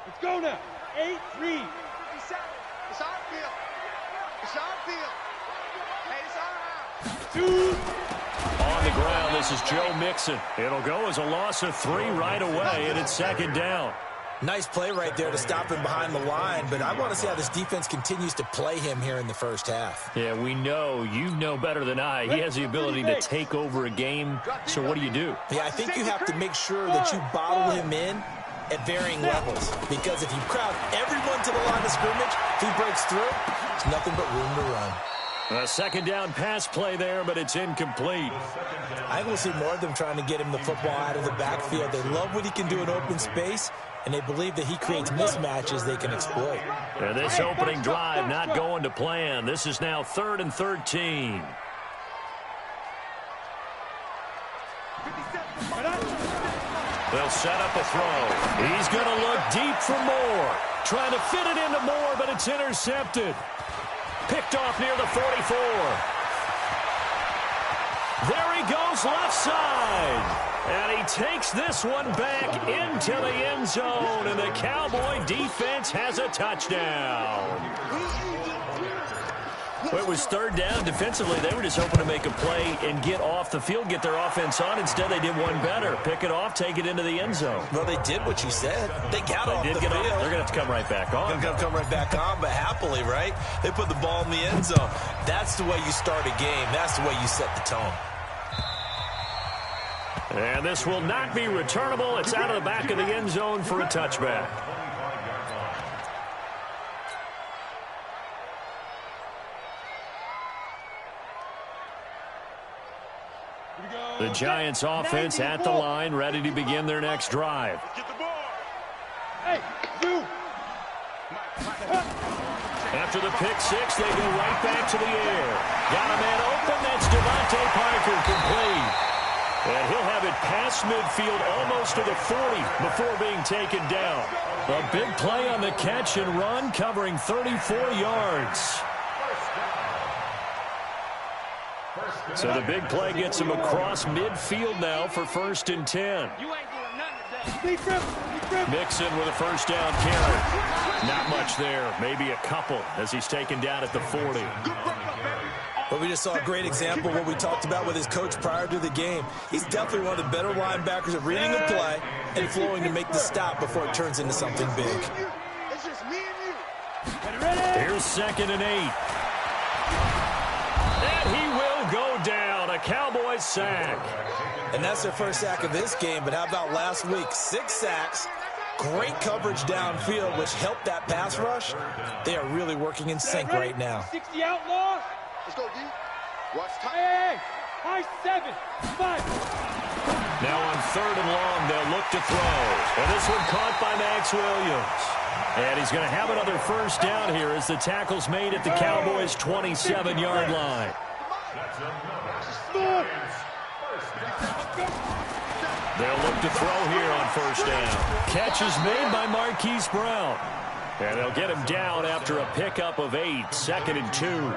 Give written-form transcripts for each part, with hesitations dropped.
Let's go now. 8-3. It's our field. It's our field. Hey, it's our house. 2. On the ground, this is Joe Mixon. It'll go as a loss of 3 right away, and it's second down. Nice play right there to stop him behind the line, but I want to see how this defense continues to play him here in the first half. Yeah, we know. You know better than I. He has the ability to take over a game, so what do you do? Yeah, I think you have to make sure that you bottle him in at varying levels, because if you crowd everyone to the line of scrimmage, if he breaks through, there's nothing but room to run. A second down pass play there, but it's incomplete. I think we'll see more of them trying to get him the football out of the backfield. They love what he can do in open space, and they believe that he creates mismatches they can exploit. And this opening drive not going to plan. This is now 3rd and 13. They'll set up a throw. He's going to look deep for Moore. Trying to fit it into Moore, but it's intercepted. Picked off near the 44. There he goes left side. And he takes this one back into the end zone. And the Cowboy defense has a touchdown. Well, it was 3rd down. Defensively, they were just hoping to make a play and get off the field, get their offense on. Instead, they did one better. Pick it off, take it into the end zone. Well, they did what you said. They got off the field. They're going to have to come right back on. They're going to come right back on, but happily, right? They put the ball in the end zone. That's the way you start a game. That's the way you set the tone. And this will not be returnable. It's out of the back of the end zone for a touchback. The Giants offense at the line, ready to begin their next drive. After the pick six, they go right back to the air. Got a man open. That's Devontae Parker, complete. And he'll have it past midfield almost to the 40 before being taken down. A big play on the catch and run, covering 34 yards. So the big play gets him across midfield now for 1st and 10. Mixon with a first down carry. Not much there. Maybe a couple as he's taken down at the 40. But we just saw a great example of what we talked about with his coach prior to the game. He's definitely one of the better linebackers at reading a play and flowing to make the stop before it turns into something big. Here's 2nd and 8. And he will go down. A Cowboys sack. And that's their first sack of this game. But how about last week? 6 sacks. Great coverage downfield, which helped that pass rush. They are really working in sync right now. 60 outlaws. Let's go, D. Watch time. Hey, high 7, 5. Now on 3rd and long, they'll look to throw. And this one caught by Max Williams. And he's going to have another first down here as the tackle's made at the Cowboys' 27-yard line. They'll look to throw here on first down. Catch is made by Marquise Brown. And they'll get him down after a pickup of 8, 2nd and 2.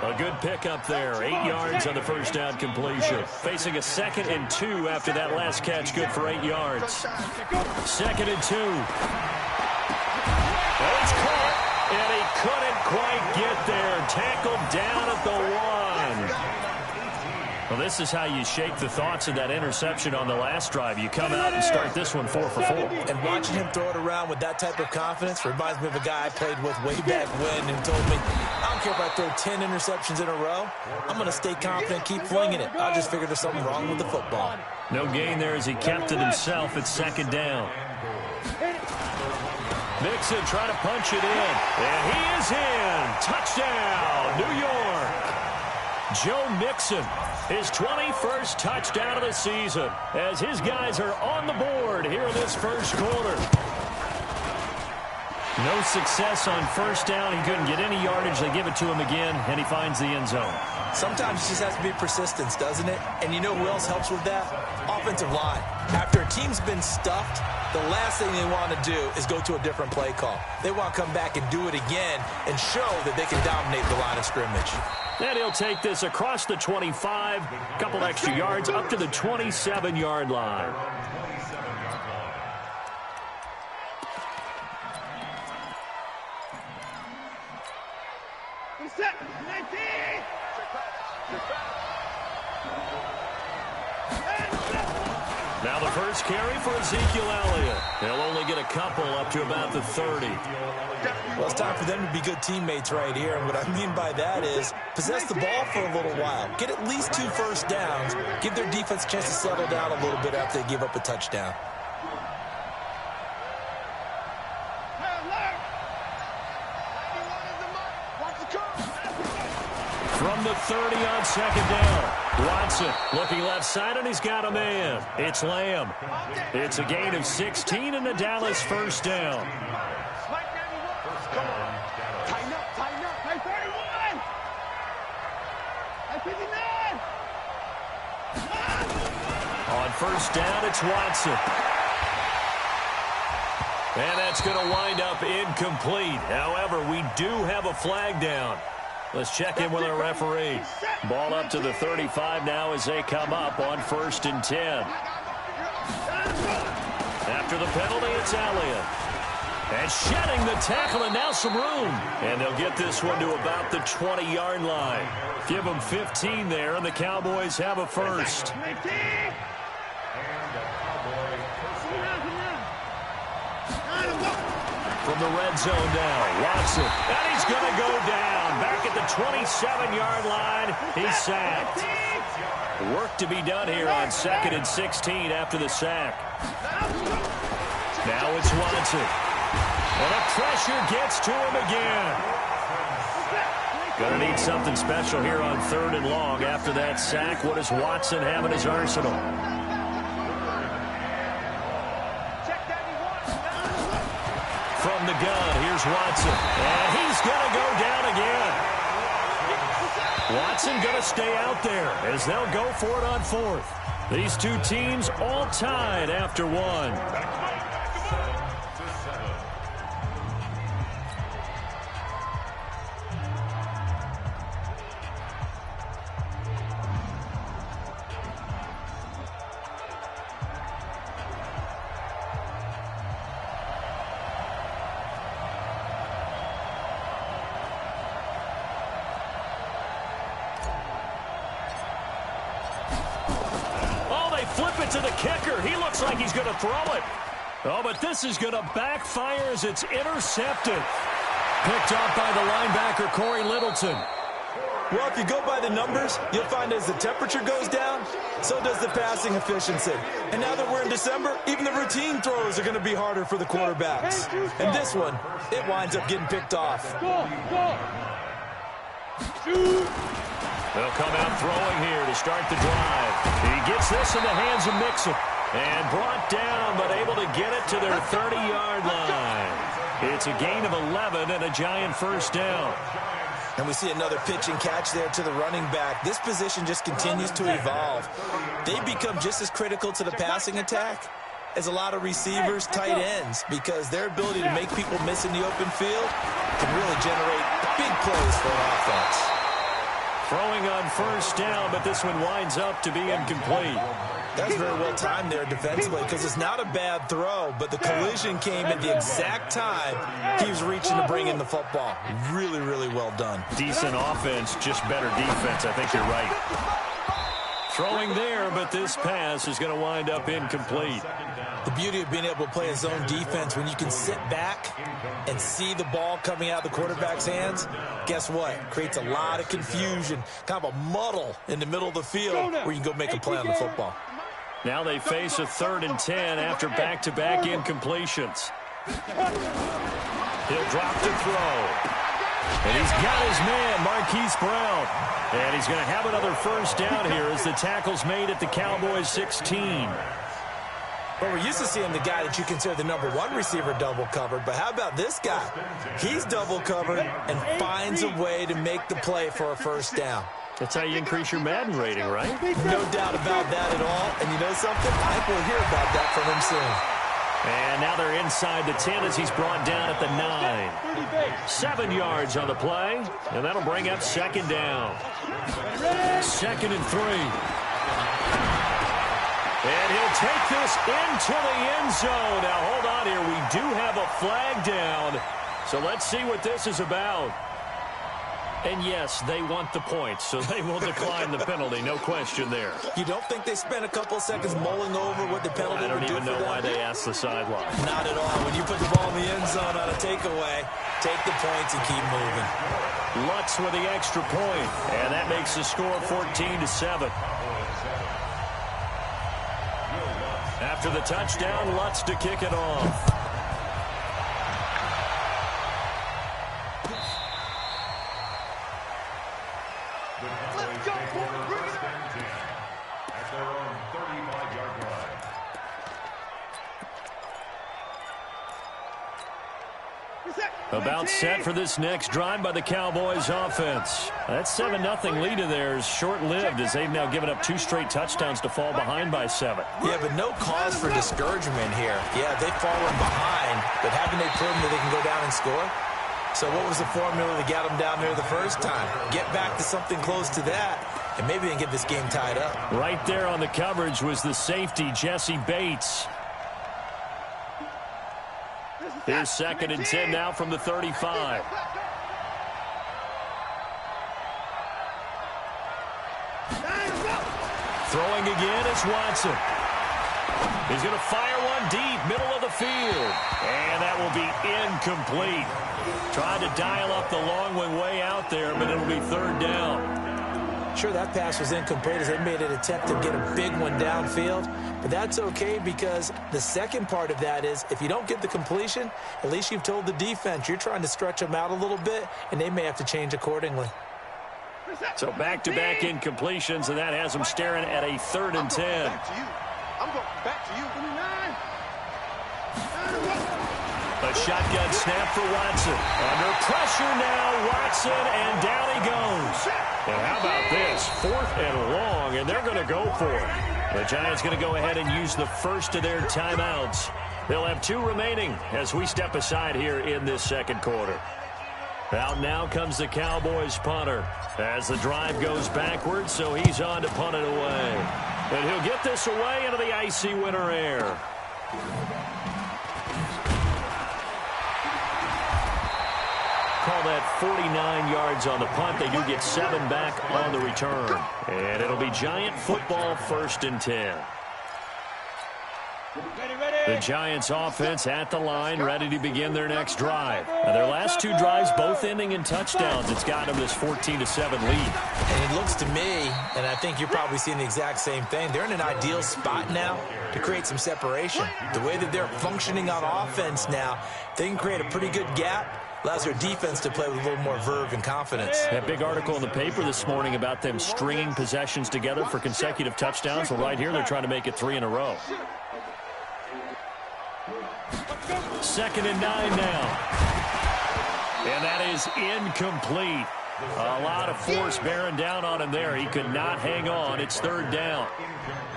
A good pickup there, 8 yards on the first down completion. Facing a 2nd and 2 after that last catch, good for 8 yards. 2nd and 2. And it's caught, and he couldn't quite get there. Tackled down at the 1. Well, this is how you shake the thoughts of that interception on the last drive. You come out and start this one 4 for 4. And watching him throw it around with that type of confidence reminds me of a guy I played with way back when and told me, I don't care if I throw 10 interceptions in a row. I'm going to stay confident, keep flinging it. I just figured there's something wrong with the football. No gain there as he kept it himself at 2nd down. Mixon trying to punch it in. And he is in. Touchdown, New York. Joe Mixon, his 21st touchdown of the season, as his guys are on the board here in this first quarter. No success on first down. He couldn't get any yardage. They give it to him again, and he finds the end zone. Sometimes it just has to be persistence, doesn't it? And you know who else helps with that? Offensive line. After a team's been stuffed, the last thing they want to do is go to a different play call. They want to come back and do it again and show that they can dominate the line of scrimmage. And he'll take this across the 25, a couple extra yards, up to the 27-yard line. Now the first carry for Ezekiel Elliott. He'll only get a couple up to about the 30. Well, it's time for them to be good teammates right here. And what I mean by that is possess the ball for a little while. Get at least 2 first downs. Give their defense a chance to settle down a little bit after they give up a touchdown. From the 30 on second down. Watson looking left side, and he's got a man. It's Lamb. It's a gain of 16 and the Dallas first down. Come on. Tighten up, tighten up. Hey, 31. Hey, 59. On first down, it's Watson. And that's going to wind up incomplete. However, we do have a flag down. Let's check in with our referee. Ball up to the 35 now as they come up on 1st and 10. After the penalty, it's Elliott. And shedding the tackle, and now some room. And they'll get this one to about the 20-yard line. Give them 15 there, and the Cowboys have a first. From the red zone now, Watson. And he's going to go down. Back at the 27-yard line, he's sacked. Work to be done here on 2nd and 16 after the sack. Now it's Watson. And the pressure gets to him again. Going to need something special here on 3rd and long after that sack. What does Watson have in his arsenal? From the gun, here's Watson. And he's going to go down again. Watson going to stay out there as they'll go for it on 4th. These two teams all tied after 1. Flip it to the kicker. He looks like he's going to throw it. Oh, but this is going to backfire as it's intercepted. Picked off by the linebacker, Corey Littleton. Well, if you go by the numbers, you'll find as the temperature goes down, so does the passing efficiency. And now that we're in December, even the routine throws are going to be harder for the quarterbacks. And this one, it winds up getting picked off. They'll come out throwing here to start the drive. He gets this in the hands of Mixon. And brought down, but able to get it to their 30-yard line. It's a gain of 11 and a giant first down. And we see another pitch and catch there to the running back. This position just continues to evolve. They become just as critical to the passing attack as a lot of receivers, tight ends, because their ability to make people miss in the open field can really generate big plays for an offense. Throwing on first down, but this one winds up to be incomplete. That's very well timed there defensively because it's not a bad throw, but the collision came at the exact time he was reaching to bring in the football. Really, really well done. Decent offense, just better defense. I think you're right. Throwing there, but this pass is going to wind up incomplete. The beauty of being able to play a zone defense when you can sit back and see the ball coming out of the quarterback's hands, guess what? Creates a lot of confusion, kind of a muddle in the middle of the field where you can go make a play on the football. Now they face a 3rd and 10 after back-to-back incompletions. He'll drop to throw. And he's got his man, Marquise Brown. And he's going to have another first down here as the tackle's made at the Cowboys 16. Well, we're used to seeing the guy that you consider the #1 receiver double covered, but how about this guy? He's double covered and finds a way to make the play for a first down. That's how you increase your Madden rating, right? No doubt about that at all. And you know something? I think we'll hear about that from him soon. And now they're inside the 10 as he's brought down at the 9. 7 yards on the play, and that'll bring up 2nd down. 2nd and 3. And he'll take this into the end zone. Now, hold on here. We do have a flag down. So let's see what this is about. And yes, they want the points, so they will decline the penalty. No question there. You don't think they spent a couple seconds mulling over what the penalty would do for them? I don't even know why they asked the sideline. Not at all. When you put the ball in the end zone on a takeaway, take the points and keep moving. Lutz with the extra point, and that makes the score 14-7. After the touchdown, Lutz to kick it off. Let's go, boys. Bring it on. At their own 35-yard line. About set for this next drive by the Cowboys offense. That 7-0 lead of theirs short-lived as they've now given up 2 straight touchdowns to fall behind by 7. Yeah, but no cause for discouragement here. Yeah, they've fallen behind, but haven't they proven that they can go down and score? So what was the formula that got them down there the first time? Get back to something close to that, and maybe they can get this game tied up. Right there on the coverage was the safety, Jesse Bates. Here's 2nd and 10 now from the 35. Throwing again is Watson. He's going to fire one deep, middle of the field. And that will be incomplete. Tried to dial up the long one way out there, but it'll be 3rd down. Sure, that pass was incomplete as they made an attempt to get a big one downfield. But that's okay because the second part of that is if you don't get the completion, at least you've told the defense you're trying to stretch them out a little bit, and they may have to change accordingly. So back-to-back incompletions, and that has them staring at a 3rd and 10. I'm going back to you. A shotgun snap for Watson. Under pressure now, Watson, and down he goes. And how about this? 4th and long, and they're going to go for it. The Giants going to go ahead and use the first of their timeouts. They'll have 2 remaining as we step aside here in this second quarter. Out now comes the Cowboys punter as the drive goes backwards, so he's on to punt it away. And he'll get this away into the icy winter air. Call that 49 yards on the punt. They do get 7 back on the return. And it'll be Giant football 1st and 10. The Giants offense at the line, ready to begin their next drive. Now, their last 2 drives both ending in touchdowns. It's got them this 14-7 lead. And it looks to me, and I think you're probably seeing the exact same thing, they're in an ideal spot now to create some separation. The way that they're functioning on offense now, they can create a pretty good gap. Allows their defense to play with a little more verve and confidence. That big article in the paper this morning about them stringing possessions together for consecutive touchdowns. Well, right here, they're trying to make it 3 in a row. 2nd and 9 now. And that is incomplete. A lot of force bearing down on him there. He could not hang on. It's 3rd down.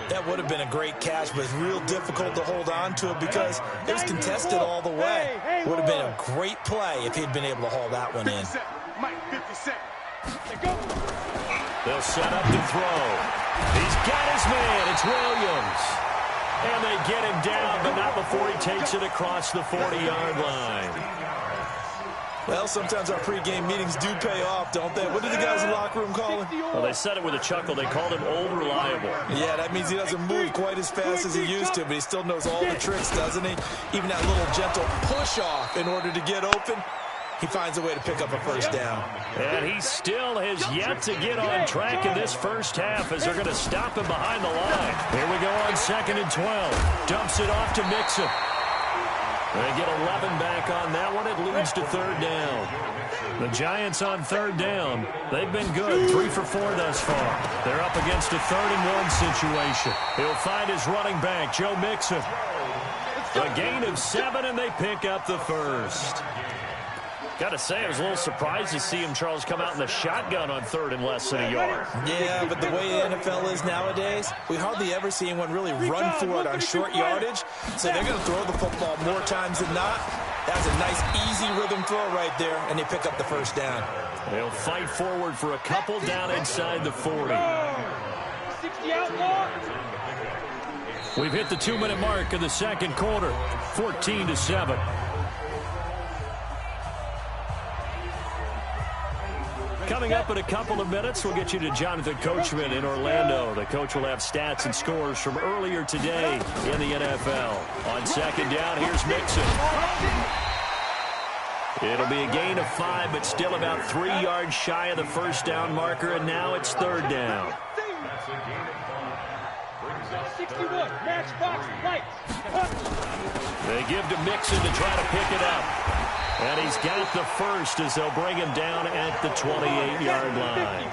That would have been a great catch, but it's real difficult to hold on to it because it was contested all the way. Would have been a great play if he'd been able to haul that one in. They'll set up to throw. He's got his man. It's Williams. And they get him down, but not before he takes it across the 40-yard line. Well, sometimes our pregame meetings do pay off, don't they? What did the guys in the locker room call him? Well, they said it with a chuckle. They called him Old Reliable. Yeah, that means he doesn't move quite as fast as he used to, but he still knows all the tricks, doesn't he? Even that little gentle push-off in order to get open, he finds a way to pick up a 1st down. And he still has yet to get on track in this first half as they're going to stop him behind the line. Here we go on 2nd and 12. Dumps it off to Mixon. They get 11 back on that one. It leads to 3rd down. The Giants on 3rd down. They've been good. 3 for 4 thus far. They're up against a 3rd and 1 situation. He'll find his running back, Joe Mixon. A gain of 7, and they pick up the 1st. Got to say, I was a little surprised to see him, Charles, come out in the shotgun on 3rd and less than a yard. Yeah, but the way the NFL is nowadays, we hardly ever see anyone really run for it on short yardage. So they're going to throw the football more times than not. That's a nice, easy rhythm throw right there, and they pick up the 1st down. They'll fight forward for a couple down inside the 40. 60 outlaw. We've hit the 2-minute mark of the second quarter, 14-7. Coming up in a couple of minutes, we'll get you to Jonathan Coachman in Orlando. The coach will have stats and scores from earlier today in the NFL. On second down, here's Mixon. It'll be a gain of 5, but still about 3 yards shy of the first down marker, and now it's third down. 61, matchbox, lights. They give to Mixon to try to pick it up. And he's got the first as they'll bring him down at the 28-yard line.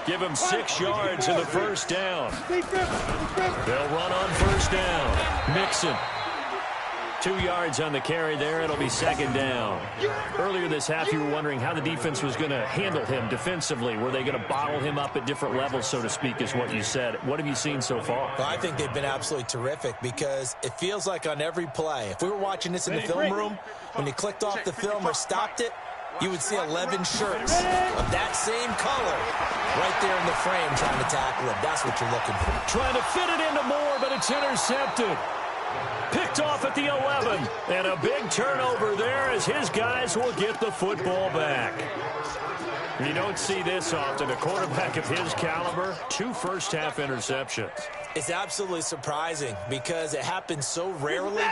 Give him 6 yards in the first down. They'll run on first down. Mixon. 2 yards on the carry there. It'll be second down. Earlier this half, you were wondering how the defense was going to handle him defensively. Were they going to bottle him up at different levels, so to speak, is what you said. What have you seen so far? Well, I think they've been absolutely terrific because it feels like on every play, if we were watching this in the film room, when you clicked off the film or stopped it, you would see 11 shirts of that same color right there in the frame trying to tackle him. That's what you're looking for. Trying to fit it into Moore, but it's intercepted. Picked off at the 11. And a big turnover there as his guys will get the football back. You don't see this often. A quarterback of his caliber, 2 first-half interceptions. It's absolutely surprising because it happens so rarely.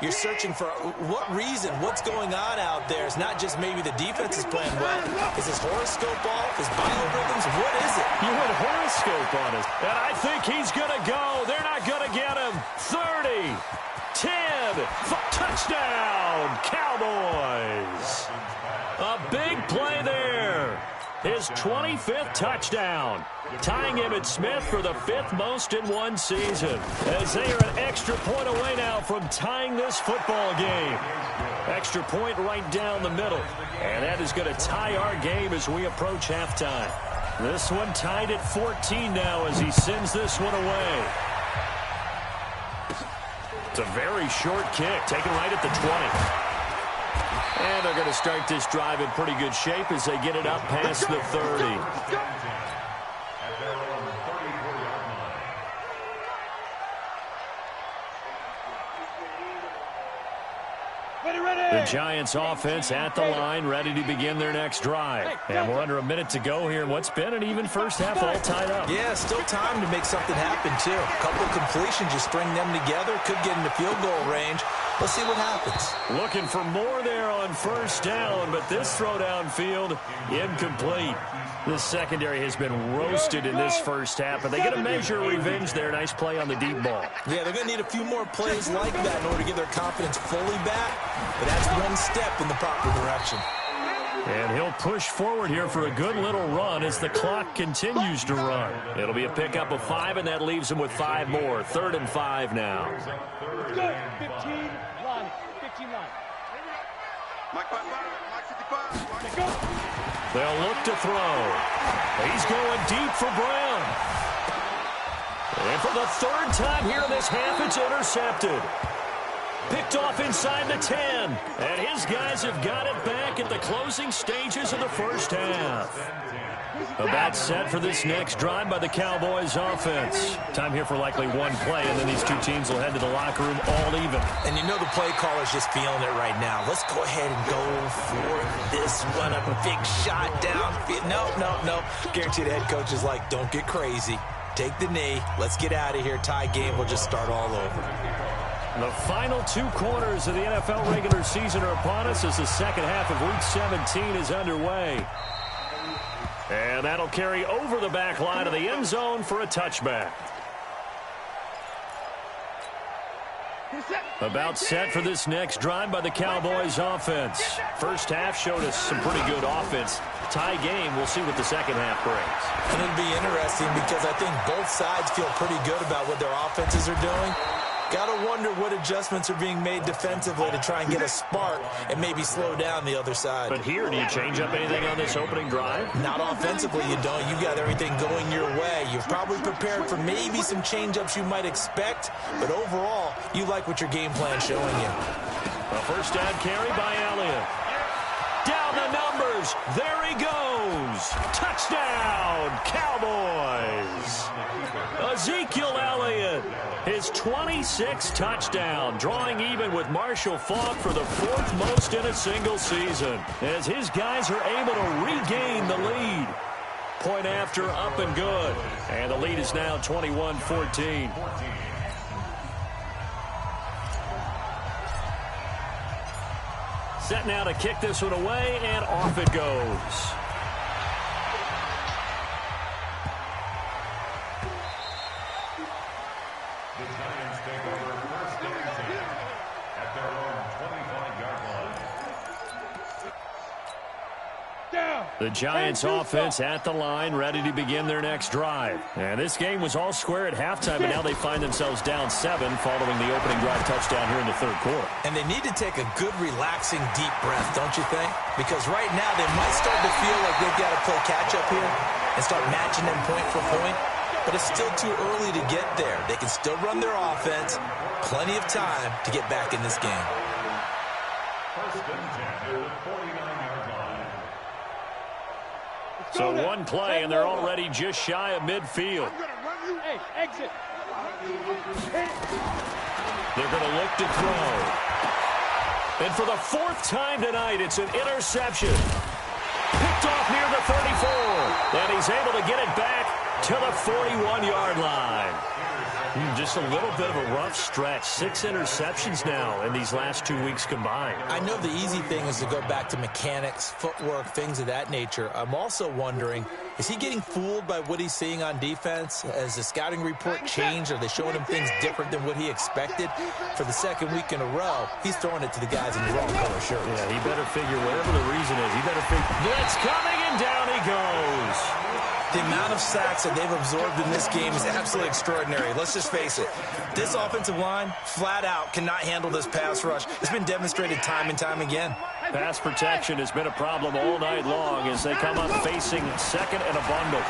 You're searching for what reason, what's going on out there. It's not just maybe the defense is playing well. Is his horoscope off? His biorhythms? What is it? You went horoscope on us. And I think he's going to go. They're not going to get him. 30, 10, touchdown, Cowboys. A big play there. His 25th touchdown, tying him at Smith for the 5th most in one season, as they are an extra point away now from tying this football game. Extra point right down the middle, and that is going to tie our game as we approach halftime. This one tied at 14 now as he sends this one away. It's a very short kick, taken right at the 20. And they're going to start this drive in pretty good shape as they get it up past the 30. The Giants offense at the line, ready to begin their next drive. And we're under a minute to go here in what's been an even first half all tied up. Yeah, still time to make something happen, too. A couple of completions, you string them together, could get into field goal range. Let's see what happens. Looking for more there on first down, but this throw downfield incomplete. This secondary has been roasted in this first half, but they get a measure of revenge there. Nice play on the deep ball. Yeah, they're going to need a few more plays like that in order to get their confidence fully back, but that's one step in the proper direction. And he'll push forward here for a good little run as the clock continues to run. It'll be a pickup of 5, and that leaves him with 5 more. 3rd and 5 now. Good. 15 line. 15 line. They'll look to throw. He's going deep for Brown. And for the 3rd time here in this half, it's intercepted. Picked off inside the 10. And his guys have got it back at the closing stages of the first half. About set for this next drive by the Cowboys offense. Time here for likely one play, and then these two teams will head to the locker room all even. And you know the play caller's just feeling it right now. Let's go ahead and go for this one. A big shot downfield. No. Guarantee the head coach is like, don't get crazy. Take the knee. Let's get out of here. Tie game. We'll just start all over. The final 2 quarters of the NFL regular season are upon us as the second half of Week 17 is underway. And that'll carry over the back line of the end zone for a touchback. About set for this next drive by the Cowboys offense. First half showed us some pretty good offense. Tie game, we'll see what the second half brings. And it'll be interesting because I think both sides feel pretty good about what their offenses are doing. Gotta wonder what adjustments are being made defensively to try and get a spark and maybe slow down the other side. But here, do you change up anything on this opening drive? Not offensively, you don't. You got everything going your way. You're probably prepared for maybe some change-ups you might expect, but overall, you like what your game plan's showing you. A first down carry by Elliott. Down on the numbers. There he goes. Touchdown, Cowboys. Ezekiel Elliott, his 26th touchdown, drawing even with Marshall Faulk for the 4th most in a single season, as his guys are able to regain the lead. Point after, up and good. And the lead is now 21-14. Set now to kick this one away, and off it goes. The Giants take over first and 10 at their own 25-yard line. The Giants offense at the line, ready to begin their next drive. And this game was all square at halftime, but now they find themselves down 7 following the opening drive touchdown here in the third quarter. And they need to take a good, relaxing, deep breath, don't you think? Because right now they might start to feel like they've got to play catch-up here and start matching them point for point. But it's still too early to get there. They can still run their offense. Plenty of time to get back in this game. First and 10 at the 49-yard line. So one play, and they're already just shy of midfield. Hey, exit. They're going to look to throw. And for the 4th time tonight, it's an interception. Picked off near the 34. And he's able to get it back to the 41-yard line. Just a little bit of a rough stretch. 6 interceptions now in these last 2 weeks combined. I know the easy thing is to go back to mechanics, footwork, things of that nature. I'm also wondering, is he getting fooled by what he's seeing on defense? Has the scouting report changed? Are they showing him things different than what he expected? For the 2nd week in a row, he's throwing it to the guys in the wrong color shirts. Yeah, he better figure whatever the reason is. He better figure. Blitz coming, and down he goes. The amount of sacks that they've absorbed in this game is absolutely extraordinary. Let's just face it. This offensive line, flat out, cannot handle this pass rush. It's been demonstrated time and time again. Pass protection has been a problem all night long as they come up facing 2nd and a bundle.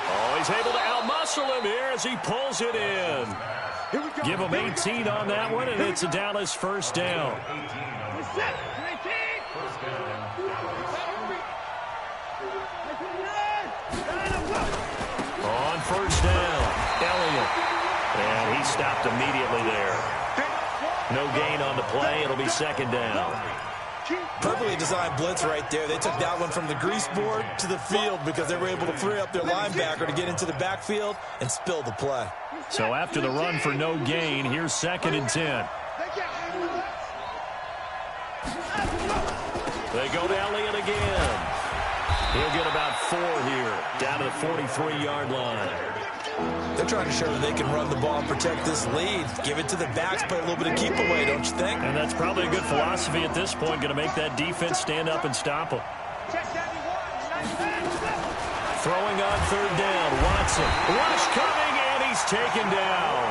Oh, he's able to outmuscle him here as he pulls it in. Give him 18 on that one, and it's a Dallas first down. On first down, Elliott. And he stopped immediately there. No gain on the play. It'll be 2nd down. Perfectly designed blitz right there. They took that one from the grease board to the field because they were able to free up their linebacker to get into the backfield and spill the play. So after the run for no gain, here's 2nd and 10. They go to Elliott again. He'll get about 4 here, down to the 43-yard line. They're trying to show that they can run the ball and protect this lead. Give it to the backs, play a little bit of keep away, don't you think? And that's probably a good philosophy at this point, going to make that defense stand up and stop them. Throwing on 3rd down, Watson. Rush coming, and he's taken down.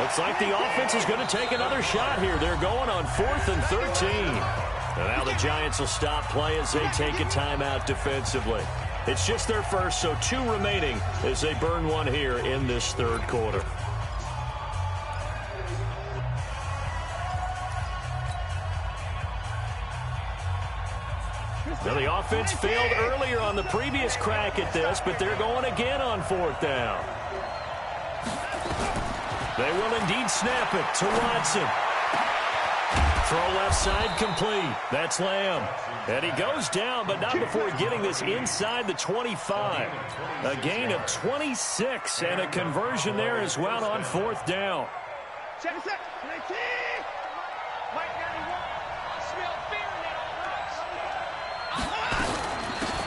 Looks like the offense is going to take another shot here. They're going on 4th and 13. And now the Giants will stop play as they take a timeout defensively. It's just their first, so 2 remaining as they burn one here in this 3rd quarter. Now the offense failed earlier on the previous crack at this, but they're going again on 4th down. They will indeed snap it to Watson. Throw left side complete. That's Lamb. And he goes down, but not before getting this inside the 25. A gain of 26 and a conversion there as well on 4th down.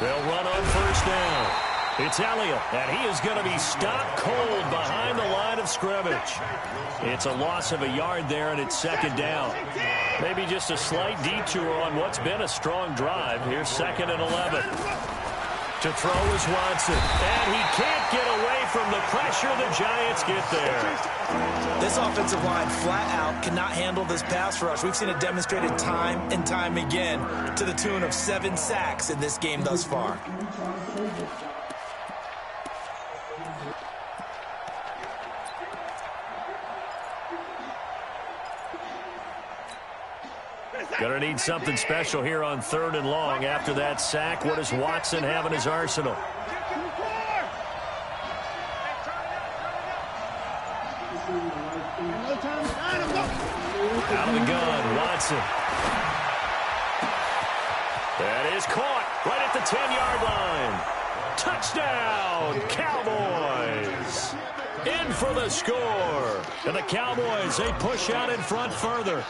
They'll run on 1st down. It's Elliott, and he is going to be stopped cold behind the line of scrimmage. It's a loss of a yard there, and it's 2nd down. Maybe just a slight detour on what's been a strong drive. Here's 2nd and 11. To throw is Watson, and he can't get away from the pressure. The Giants get there. This offensive line flat out cannot handle this pass rush. We've seen it demonstrated time and time again to the tune of 7 sacks in this game thus far. Gonna need something special here on 3rd and long. After that sack, what does Watson have in his arsenal? Out of the gun, Watson. That is caught right at the 10-yard line. Touchdown, Cowboys. In for the score. And the Cowboys, they push out in front further.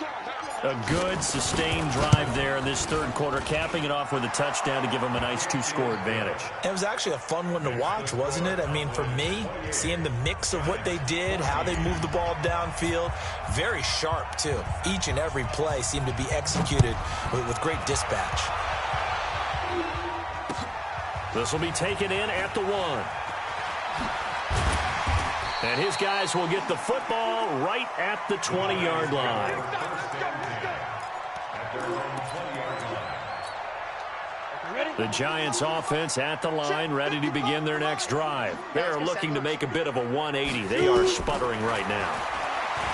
A good, sustained drive there in this 3rd quarter, capping it off with a touchdown to give them a nice 2-score advantage. It was actually a fun one to watch, wasn't it? I mean, for me, seeing the mix of what they did, how they moved the ball downfield, very sharp, too. Each and every play seemed to be executed with great dispatch. This will be taken in at the 1. And his guys will get the football right at the 20-yard line. The Giants offense at the line, ready to begin their next drive. They're looking to make a bit of a 180. They are sputtering right now.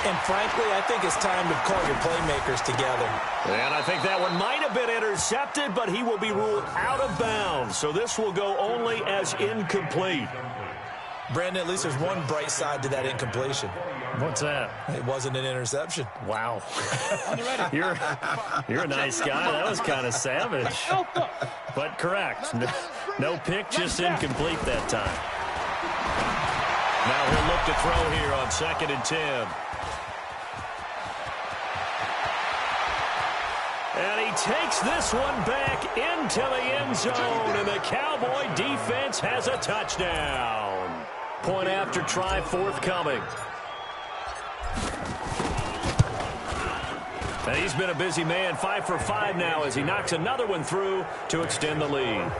And frankly, I think it's time to call your playmakers together. And I think that one might have been intercepted, but he will be ruled out of bounds. So this will go only as incomplete. Brandon, at least there's one bright side to that incompletion. What's that? It wasn't an interception. Wow. You're a nice guy. That was kind of savage. But correct. No pick, just incomplete that time. Now he'll look to throw here on 2nd and 10. And he takes this one back into the end zone, and the Cowboy defense has a touchdown. Point after try forthcoming. And he's been a busy man, 5 for 5 now as he knocks another one through to extend the lead.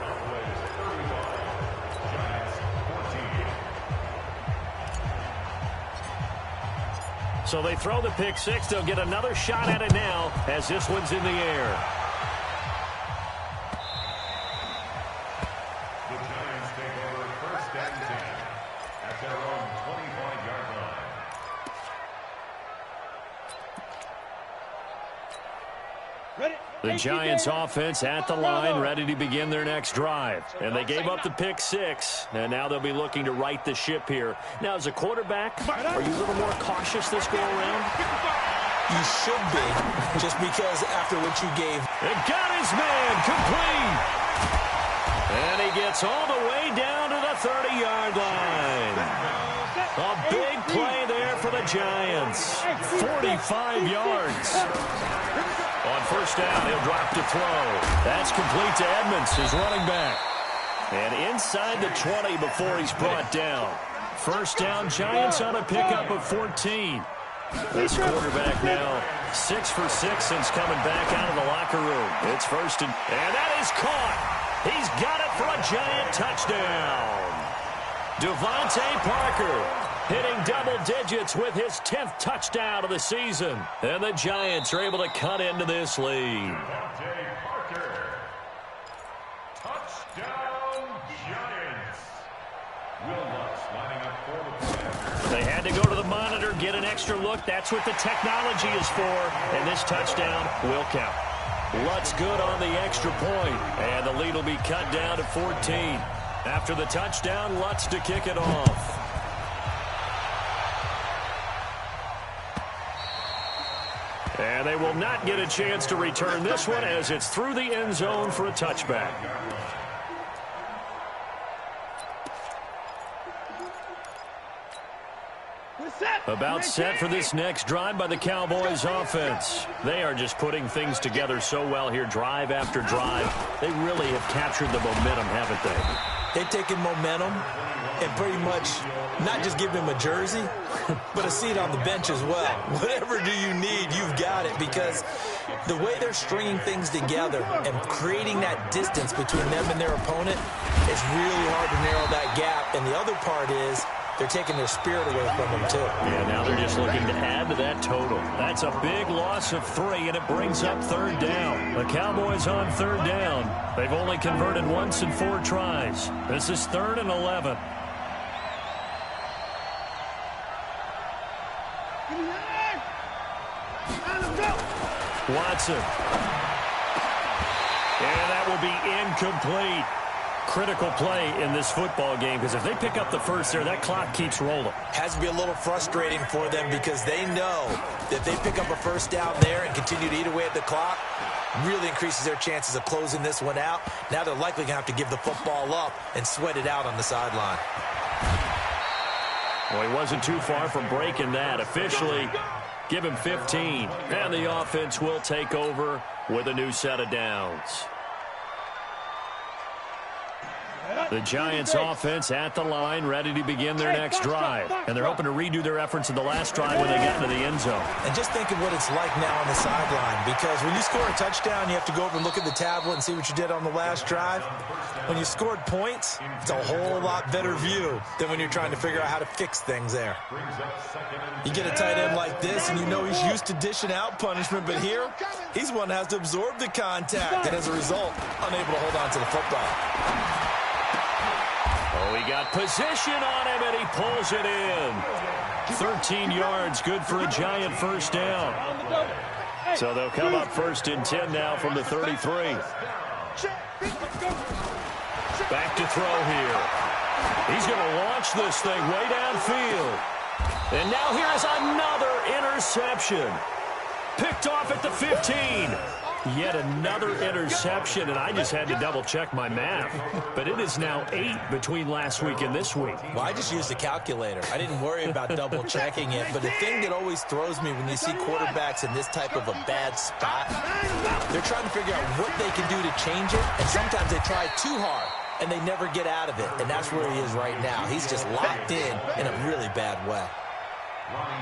So they throw the pick 6. They'll get another shot at it now as this one's in the air. The Giants take over 1st and 10 at their own 25-yard line. The Giants offense at the line, ready to begin their next drive. And they gave up the pick 6, and now they'll be looking to right the ship here. Now, as a quarterback, are you a little more cautious this go-around? You should be, just because after what you gave. And got his man complete. And he gets all the way down to the 30-yard line. A big play there for the Giants. 45 yards. On 1st down, he'll drop to throw. That's complete to Edmonds, his running back. And inside the 20 before he's brought down. 1st down, Giants on a pickup of 14. This quarterback now 6 for 6 since coming back out of the locker room. It's 1st and that is caught. He's got it for a Giant touchdown. Devontae Parker hitting double digits with his 10th touchdown of the season. And the Giants are able to cut into this lead. Devontae Parker. Touchdown, Giants. Will Lutz lining up for the play. They had to go to the monitor, get an extra look. That's what the technology is for. And this touchdown will count. Lutz good on the extra point. And the lead will be cut down to 14. After the touchdown, Lutz to kick it off. And they will not get a chance to return this one as it's through the end zone for a touchback. About set for this next drive by the Cowboys offense. They are just putting things together so well here, drive after drive. They really have captured the momentum, haven't they? They've taken momentum and pretty much not just given him a jersey, but a seat on the bench as well. Whatever do you need, you've got it, because the way they're stringing things together and creating that distance between them and their opponent is really hard to narrow that gap. And the other part is they're taking their spirit away from them, too. Yeah, now they're just looking to add to that total. That's a big loss of 3, and it brings up 3rd down. The Cowboys on 3rd down. They've only converted once in 4 tries. This is 3rd and 11. Watson. And that will be incomplete. Critical play in this football game, because if they pick up the first there, that clock keeps rolling. Has to be a little frustrating for them because they know that if they pick up a first down there and continue to eat away at the clock, really increases their chances of closing this one out. Now they're likely going to have to give the football up and sweat it out on the sideline. Well, he wasn't too far from breaking that. Officially, give him 15. And the offense will take over with a new set of downs. The Giants offense at the line, ready to begin their next drive. And they're hoping to redo their efforts in the last drive when they got into the end zone. And just think of what it's like now on the sideline, because when you score a touchdown, you have to go over and look at the tablet and see what you did on the last drive. When you scored points, it's a whole lot better view than when you're trying to figure out how to fix things there. You get a tight end like this, and you know he's used to dishing out punishment, but here, he's one that has to absorb the contact, and as a result, unable to hold on to the football. Oh, he got position on him, and he pulls it in. 13 yards, good for a Giant first down. So they'll come up first and 10 now from the 33. Back to throw here. He's going to launch this thing way downfield. And now here's another interception. Picked off at the 15. Yet another interception, and I just had to double-check my math. But it is now 8 between last week and this week. Well, I just used a calculator. I didn't worry about double-checking it. But the thing that always throws me when you see quarterbacks in this type of a bad spot, they're trying to figure out what they can do to change it, and sometimes they try too hard, and they never get out of it. And that's where he is right now. He's just locked in a really bad way.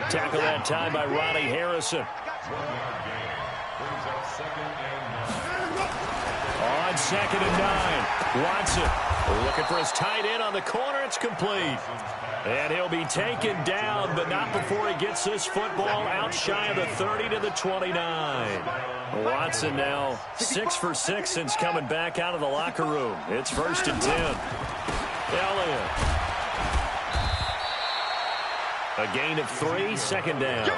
Tackle that time by Ronnie Harrison. On 2nd and 9, Watson looking for his tight end on the corner. It's complete. And he'll be taken down, but not before he gets this football out shy of the 30 to the 29. Watson now 6 for 6 since coming back out of the locker room. It's 1st and 10. Elliott. A gain of 3, 2nd down.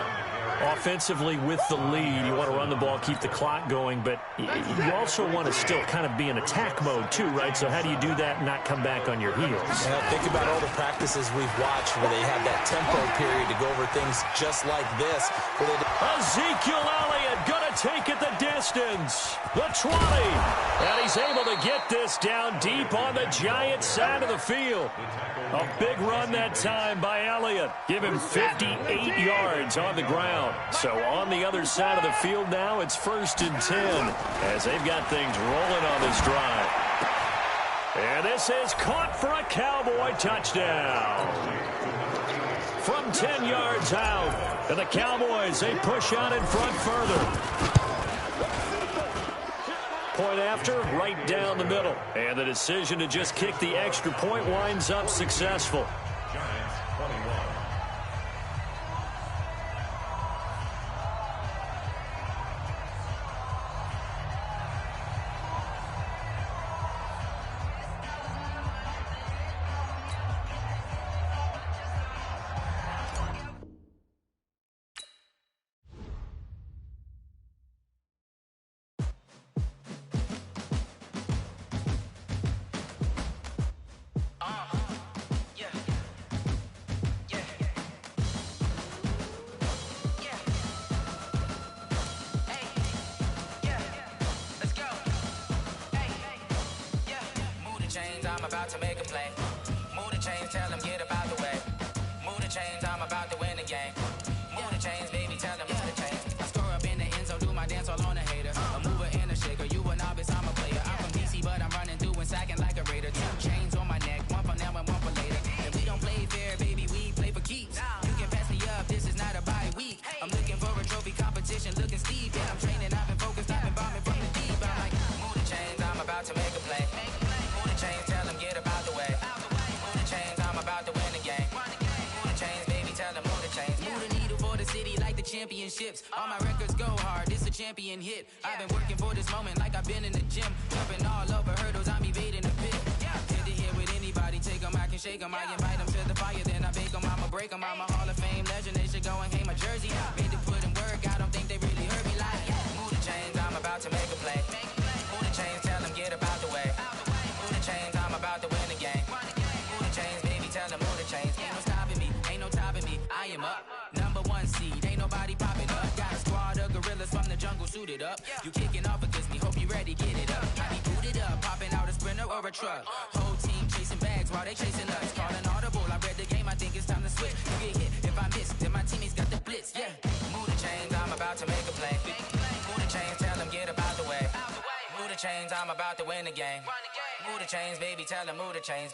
Offensively with the lead, you want to run the ball, keep the clock going, but you also want to still kind of be in attack mode too, right? So how do you do that and not come back on your heels? Yeah, think about all the practices we've watched where they have that tempo period to go over things just like this. Ezekiel Elliott going to take it the distance. The 20. And he's able to get this down deep on the Giants side of the field. A big run that time by Elliott. Give him 58 yards on the ground. So on the other side of the field now, it's 1st and 10 as they've got things rolling on this drive. And this is caught for a Cowboy touchdown. From 10 yards out, and the Cowboys, they push out in front further. Point after, right down the middle. And the decision to just kick the extra point winds up successful. Giants 21. I'm about to make a play. Move the chains, tell them get about the way. Move the chains, I'm about to win the game. Move the chains, baby, tell them move the chains. I score up in the end zone, do my dance all on a hater. A mover and a shaker, you a novice, I'm a player. I'm from DC, but I'm running through and sacking like a raider. 2 chains on my neck, one for now and one for later. And we don't play fair, baby, we play for keeps. You can pass me up, this is not a bye week. I'm looking for a trophy competition, looking steep. And I'm training, I've been focused, I've been bombing from the deep. I'm like, move the chains, I'm about to make a play. Move the chains, tell them get about the way. Move the chains, I'm about to win the game. Move the chains, baby, tell them move the chains. Move the needle for the city like the championships. All my records go hard, this a champion hit. I've been working for this moment like I've been in the gym. Jumping all over hurdles, I'm evading the pit. Head to head with anybody, take them, I can shake them. I invite them to the fire, then I bake them, I'ma break them. I'm a Hall of Fame legend, they should go and hang my jersey. Made to put in work, I don't think they really heard me like, move the suited up. You kicking off against me, hope you ready, get it up. I be booted up, popping out a Sprinter or a truck. Whole team chasing bags while they chasing us. Calling audible, I read the game, I think it's time to switch. You get hit, if I miss, then my teammates got the blitz, yeah. Move the chains, I'm about to make a play. Move the chains, tell them get about the way. Move the chains, I'm about to win the game. Move the chains, baby, tell them move the chains.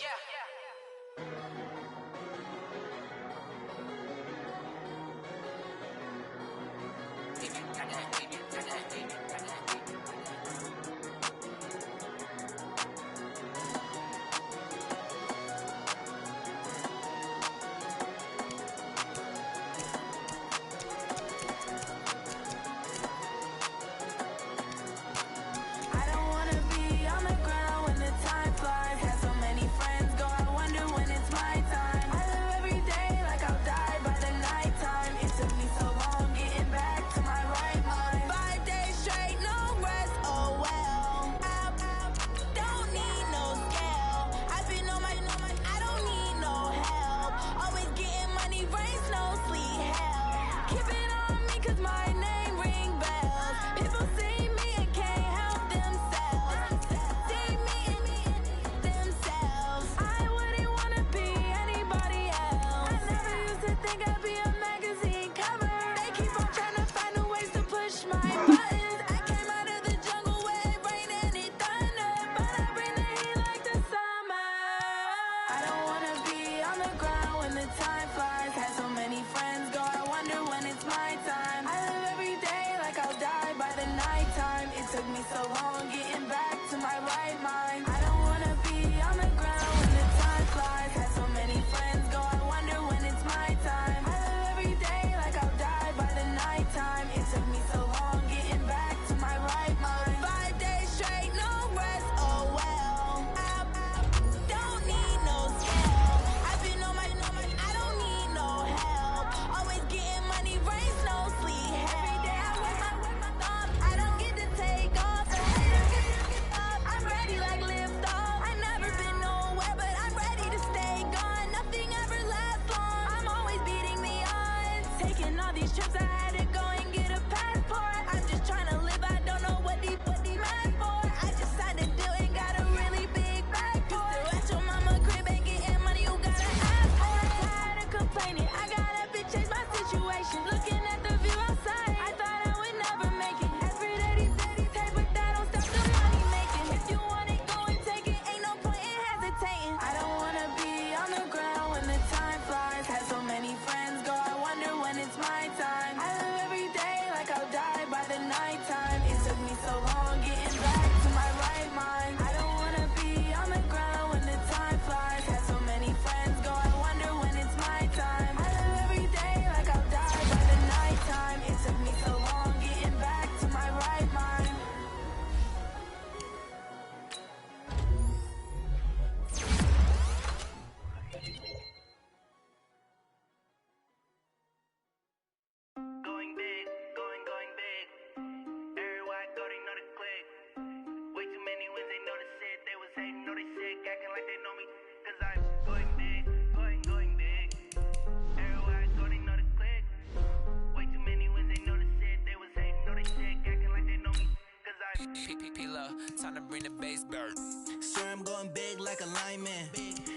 Time to bring the bass bird. Sir, I'm going big like a lineman.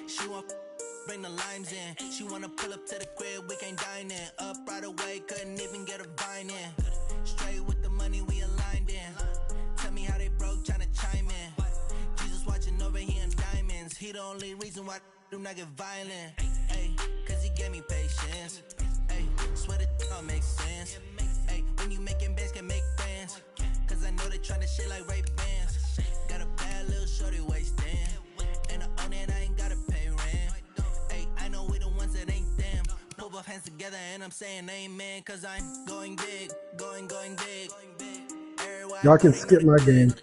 She want bring the limes in. She wanna pull up to the crib, we can't dine in. Up right away, couldn't even get a vine in. Straight with the money we aligned in. Tell me how they broke, tryna chime in. Jesus watching over here in diamonds. He the only reason why do not get violent. Ay, cause he gave me patience. Ay, swear that don't make sense. Ay, when you making bands can make friends. Cause I know they tryna shit like Ray Bans. Got a bad little shorty wasting. And I own it, I ain't gotta pay rent. Ay, I know we the ones that ain't them. Put both hands together and I'm saying amen. Cause I'm going big, going big. Y'all can skip my game.